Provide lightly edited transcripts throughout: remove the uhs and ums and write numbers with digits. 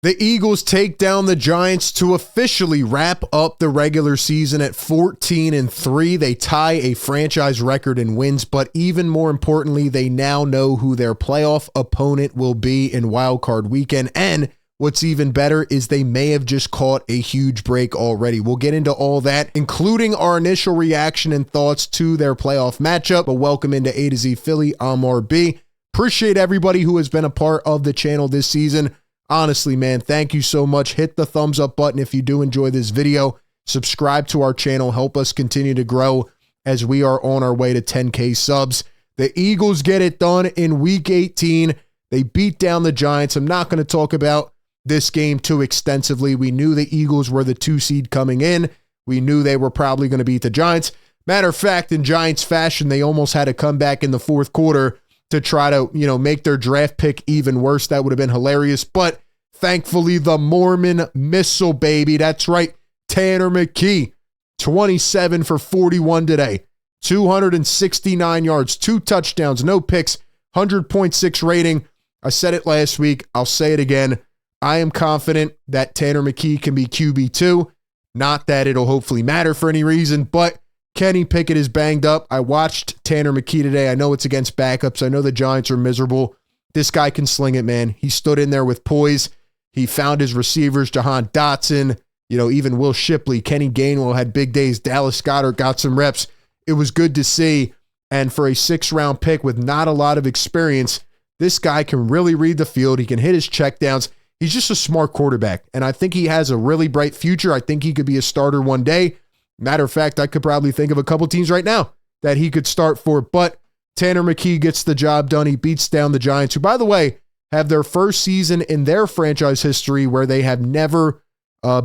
The Eagles take down the Giants to officially wrap up the regular season at 14-3. They tie a franchise record in wins, but even more importantly, they now know who their playoff opponent will be in Wild Card Weekend. And what's even better is they may have just caught a huge break already. We'll get into all that, including our initial reaction and thoughts to their playoff matchup. But welcome into A to Z Philly. I'm RB. Appreciate everybody who has been a part of the channel this season. Honestly, man, thank you so much. Hit the thumbs up button if you do enjoy this video. Subscribe to our channel. Help us continue to grow as we are on our way to 10K subs. The Eagles get it done in Week 18. They beat down the Giants. I'm not going to talk about this game too extensively. We knew the Eagles were the 2 seed coming in. We knew they were probably going to beat the Giants. Matter of fact, in Giants fashion, they almost had to come back in the fourth quarter to try to, make their draft pick even worse. That would have been hilarious. But thankfully, the Mormon Missile, baby. That's right. Tanner McKee, 27 for 41 today. 269 yards, 2 touchdowns, no picks, 100.6 rating. I said it last week. I'll say it again. I am confident that Tanner McKee can be QB2. Not that it'll hopefully matter for any reason, but Kenny Pickett is banged up. I watched Tanner McKee today. I know it's against backups. I know the Giants are miserable. This guy can sling it, man. He stood in there with poise. He found his receivers, Jahan Dotson, even Will Shipley, Kenny Gainwell had big days. Dallas Goedert got some reps. It was good to see. And for a 6th-round pick with not a lot of experience, this guy can really read the field. He can hit his checkdowns. He's just a smart quarterback, and I think he has a really bright future. I think he could be a starter one day. Matter of fact, I could probably think of a couple teams right now that he could start for, but Tanner McKee gets the job done. He beats down the Giants, who, by the way, have their first season in their franchise history where they have never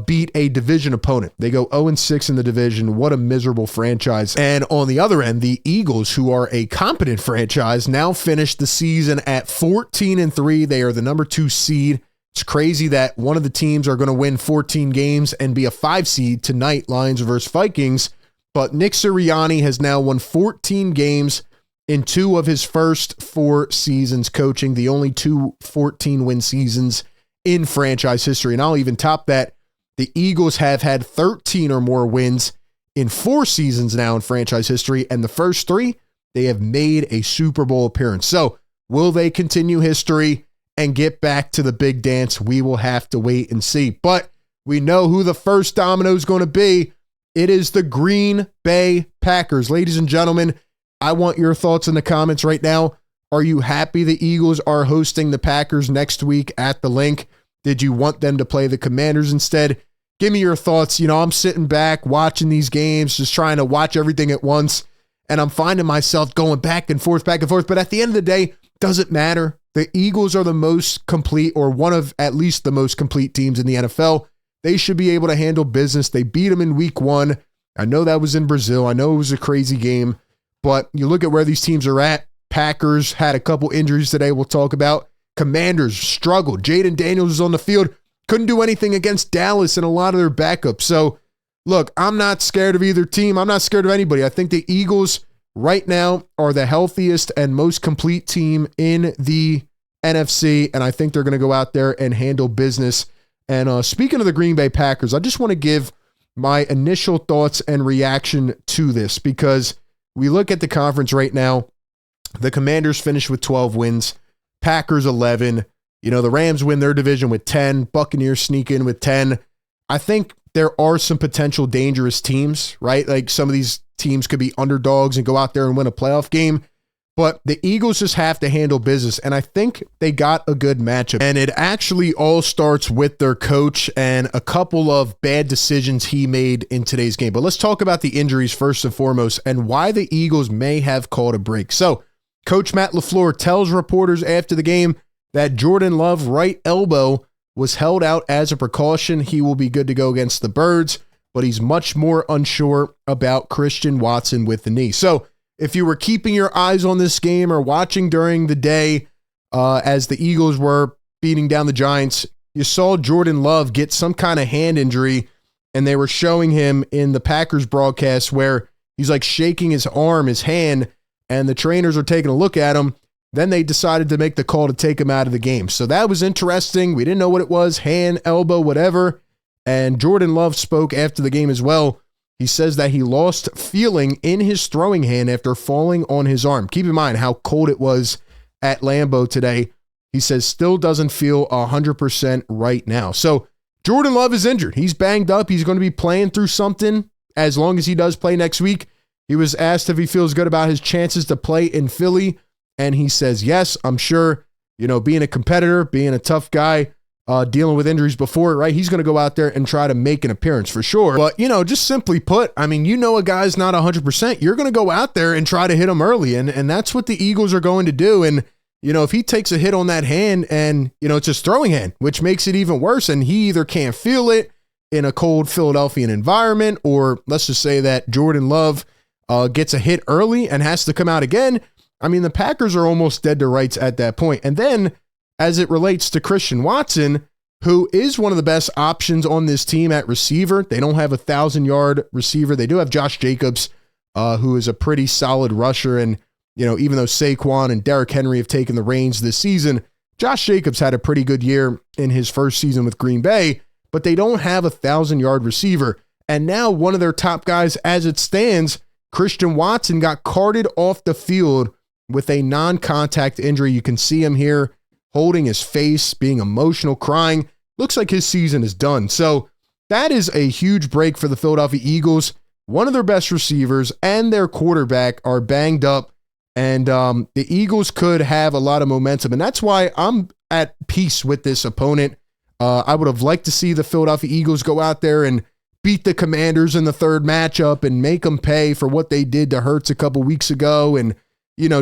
beat a division opponent. They go 0-6 in the division. What a miserable franchise. And on the other end, the Eagles, who are a competent franchise, now finish the season at 14-3. They are the number 2 seed. It's crazy that one of the teams are going to win 14 games and be a 5 seed tonight, Lions versus Vikings. But Nick Sirianni has now won 14 games in 2 of his first 4 seasons coaching, the only 2 14-win seasons in franchise history. And I'll even top that. The Eagles have had 13 or more wins in 4 seasons now in franchise history, and the first 3, they have made a Super Bowl appearance. So will they continue history and get back to the big dance? We will have to wait and see. But we know who the first domino is going to be. It is the Green Bay Packers. Ladies and gentlemen, I want your thoughts in the comments right now. Are you happy the Eagles are hosting the Packers next week at the Link? Did you want them to play the Commanders instead? Give me your thoughts. I'm sitting back watching these games, just trying to watch everything at once, and I'm finding myself going back and forth. But at the end of the day, does it matter? The Eagles are the most complete, or one of at least the most complete teams in the NFL. They should be able to handle business. They beat them in week 1. I know that was in Brazil. I know it was a crazy game, but you look at where these teams are at. Packers had a couple injuries today we'll talk about. Commanders struggled. Jaden Daniels was on the field. Couldn't do anything against Dallas and a lot of their backups. So, look, I'm not scared of either team. I'm not scared of anybody. I think the Eagles right now are the healthiest and most complete team in the NFC, and I think they're going to go out there and handle business. And speaking of the Green Bay Packers, I just want to give my initial thoughts and reaction to this, because we look at the conference right now. The Commanders finished with 12 wins, Packers 11. The Rams win their division with 10, Buccaneers sneak in with 10. I think there are some potential dangerous teams, right? Like some of these teams could be underdogs and go out there and win a playoff game. But the Eagles just have to handle business, and I think they got a good matchup. And it actually all starts with their coach and a couple of bad decisions he made in today's game. But let's talk about the injuries first and foremost and why the Eagles may have caught a break. So Coach Matt LeFleur tells reporters after the game that Jordan Love's right elbow was held out as a precaution. He will be good to go against the Birds, but he's much more unsure about Christian Watson with the knee. So if you were keeping your eyes on this game or watching during the day as the Eagles were beating down the Giants, you saw Jordan Love get some kind of hand injury, and they were showing him in the Packers broadcast where he's like shaking his arm, his hand, and the trainers are taking a look at him, then they decided to make the call to take him out of the game. So that was interesting. We didn't know what it was, hand, elbow, whatever. And Jordan Love spoke after the game as well. He says that he lost feeling in his throwing hand after falling on his arm. Keep in mind how cold it was at Lambeau today. He says still doesn't feel 100% right now. So Jordan Love is injured. He's banged up. He's going to be playing through something as long as he does play next week. He was asked if he feels good about his chances to play in Philly, and he says, yes, I'm sure, being a competitor, being a tough guy, dealing with injuries before, right? He's going to go out there and try to make an appearance for sure. But, just simply put, a guy's not 100%. You're going to go out there and try to hit him early, and that's what the Eagles are going to do. And, if he takes a hit on that hand and, it's his throwing hand, which makes it even worse, and he either can't feel it in a cold Philadelphian environment, or let's just say that Jordan Love gets a hit early and has to come out again. The Packers are almost dead to rights at that point. And then as it relates to Christian Watson, who is one of the best options on this team at receiver, they don't have a 1,000-yard receiver. They do have Josh Jacobs, who is a pretty solid rusher. And, even though Saquon and Derrick Henry have taken the reins this season, Josh Jacobs had a pretty good year in his first season with Green Bay, but they don't have a 1,000-yard receiver. And now one of their top guys, as it stands, Christian Watson, got carted off the field with a non-contact injury. You can see him here holding his face, being emotional, crying. Looks like his season is done. So that is a huge break for the Philadelphia Eagles. One of their best receivers and their quarterback are banged up, and the Eagles could have a lot of momentum. And that's why I'm at peace with this opponent. I would have liked to see the Philadelphia Eagles go out there and beat the Commanders in the third matchup and make them pay for what they did to Hurts a couple weeks ago, and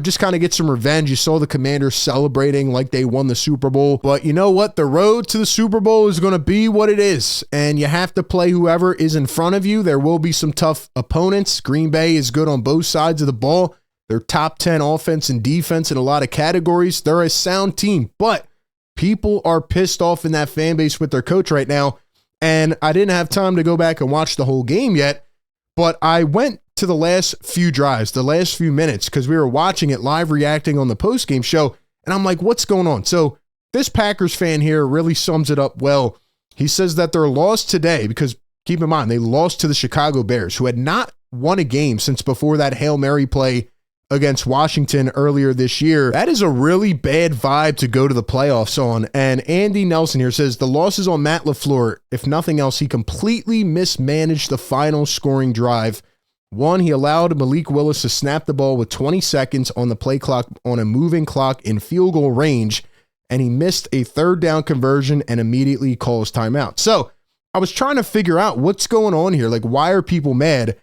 just kind of get some revenge. You saw the Commanders celebrating like they won the Super Bowl. But you know what? The road to the Super Bowl is going to be what it is, and you have to play whoever is in front of you. There will be some tough opponents. Green Bay is good on both sides of the ball. They're top 10 offense and defense in a lot of categories. They're a sound team, but people are pissed off in that fan base with their coach right now. And I didn't have time to go back and watch the whole game yet, but I went to the last few drives, the last few minutes, because we were watching it live, reacting on the postgame show, and I'm like, what's going on? So this Packers fan here really sums it up well. He says that their loss today, because keep in mind, they lost to the Chicago Bears, who had not won a game since before that Hail Mary play against Washington earlier this year. That is a really bad vibe to go to the playoffs on. And Andy Nelson here says the loss is on Matt LeFleur. If nothing else, he completely mismanaged the final scoring drive. One, he allowed Malik Willis to snap the ball with 20 seconds on the play clock on a moving clock in field goal range, and he missed a third down conversion and immediately calls timeout. So I was trying to figure out what's going on here. Like, why are people mad?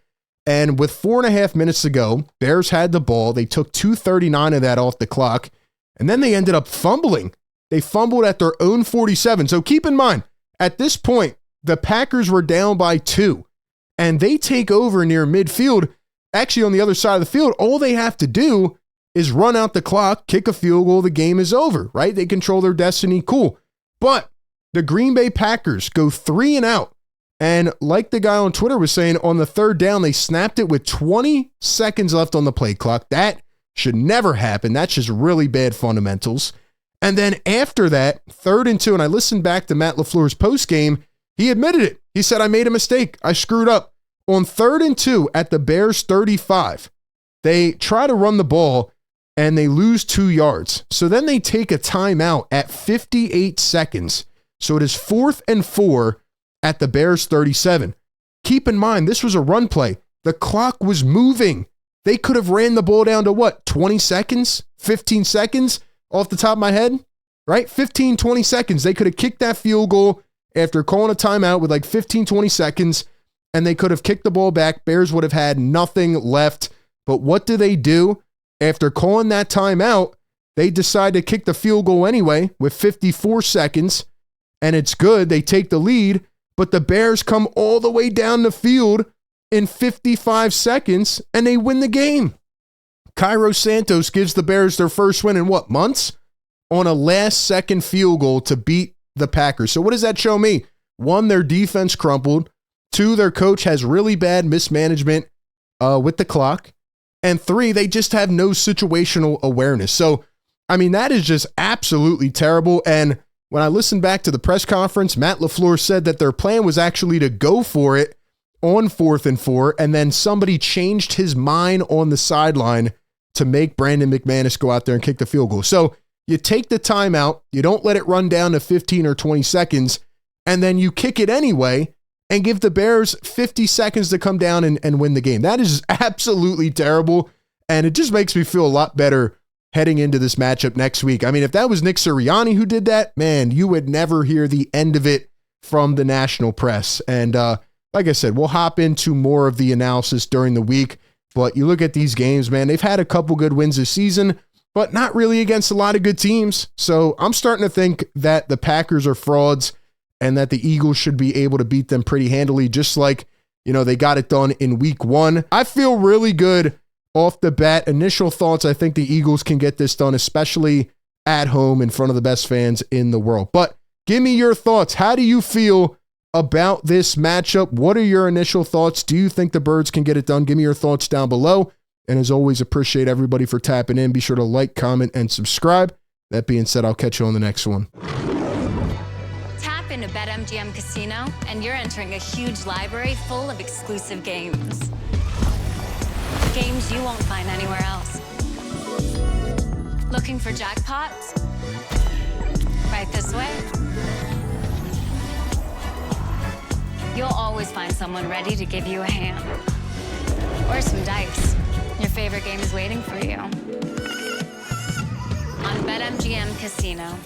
And with 4.5 minutes to go, Bears had the ball. They took 2:39 of that off the clock, and then they ended up fumbling. They fumbled at their own 47. So keep in mind, at this point, the Packers were down by 2, and they take over near midfield. Actually, on the other side of the field, all they have to do is run out the clock, kick a field goal, the game is over, right? They control their destiny, cool. But the Green Bay Packers go 3 and out. And like the guy on Twitter was saying, on the third down, they snapped it with 20 seconds left on the play clock. That should never happen. That's just really bad fundamentals. And then after that, 3rd and 2, and I listened back to Matt LeFleur's postgame, he admitted it. He said, I made a mistake. I screwed up. On 3rd and 2 at the Bears 35, they try to run the ball and they lose 2 yards. So then they take a timeout at 58 seconds. So it is 4th and 4 at the Bears 37. Keep in mind, this was a run play. The clock was moving. They could have ran the ball down to what, 20 seconds, 15 seconds off the top of my head, right? 15, 20 seconds. They could have kicked that field goal after calling a timeout with like 15, 20 seconds, and they could have kicked the ball back. Bears would have had nothing left. But what do? After calling that timeout, they decide to kick the field goal anyway with 54 seconds, and it's good. They take the lead. But the Bears come all the way down the field in 55 seconds, and they win the game. Cairo Santos gives the Bears their first win in what, months? On a last-second field goal to beat the Packers. So what does that show me? 1, their defense crumpled. 2, their coach has really bad mismanagement with the clock. And 3, they just have no situational awareness. So I mean, that is just absolutely terrible. And when I listened back to the press conference, Matt LeFleur said that their plan was actually to go for it on 4th and 4, and then somebody changed his mind on the sideline to make Brandon McManus go out there and kick the field goal. So you take the timeout, you don't let it run down to 15 or 20 seconds, and then you kick it anyway and give the Bears 50 seconds to come down and win the game. That is absolutely terrible, and it just makes me feel a lot better heading into this matchup next week. I mean, if that was Nick Sirianni who did that, man, you would never hear the end of it from the national press. And like I said, we'll hop into more of the analysis during the week, but you look at these games, man, they've had a couple good wins this season, but not really against a lot of good teams. So I'm starting to think that the Packers are frauds and that the Eagles should be able to beat them pretty handily, just like, they got it done in week 1. I feel really good off the bat. Initial thoughts, I think the Eagles can get this done, especially at home in front of the best fans in the world. But give me your thoughts. How do you feel about this matchup? What are your initial thoughts? Do you think the Birds can get it done? Give me your thoughts down below. And as always, appreciate everybody for tapping in. Be sure to like, comment, and subscribe. That being said, I'll catch you on the next one. Tap into BetMGM Casino, and you're entering a huge library full of exclusive games. Games you won't find anywhere else. Looking for jackpots? Right this way. You'll always find someone ready to give you a hand. Or some dice. Your favorite game is waiting for you. On BetMGM Casino.